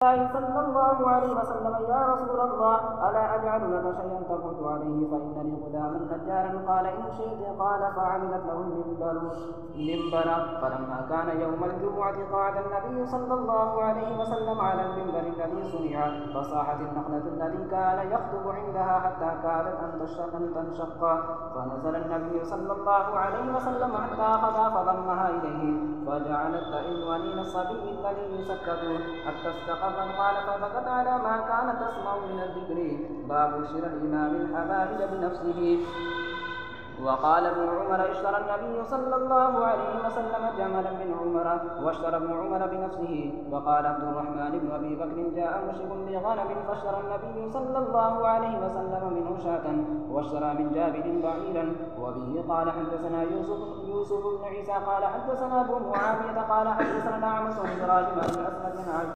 الله صلى الله عليه وسلم: يا رسول الله، ألا أجعل لك شيئا تقعد عليه؟ فإن لي غلاما نجارا. قال: إن شئت. قال: فعملت له المنبر. فلما كان يوم الجمعة قعد النبي صلى الله عليه وسلم على المنبر الذي صنع، فصاحت النخلة التي كان يخطب عندها حتى كادت أن تنشق، فنزل النبي صلى الله عليه وسلم حتى أخذها فضمها إليه، فجعلت تئن ونين الصبي الذي يسكت حتى استقر. قال: فبكت على ما كانت تسمع من الذكر. باب شر الإمام الحبائل بنفسه. وقال ابن عمر: اشترى النبي صلى الله عليه وسلم جملا من عمر، واشترى ابن عمر بنفسه. وقال عبد الرحمن بن أبي بكر: جاء مشرك بغنم فاشترى النبي صلى الله عليه وسلم منه شاة، واشترى من جابر بعيرا. وبه قال: حدثنا يوسف بن عيسى قال: حدثنا أبو معاوية قال: حدثنا أعمش عن إبراهيم بن الأسود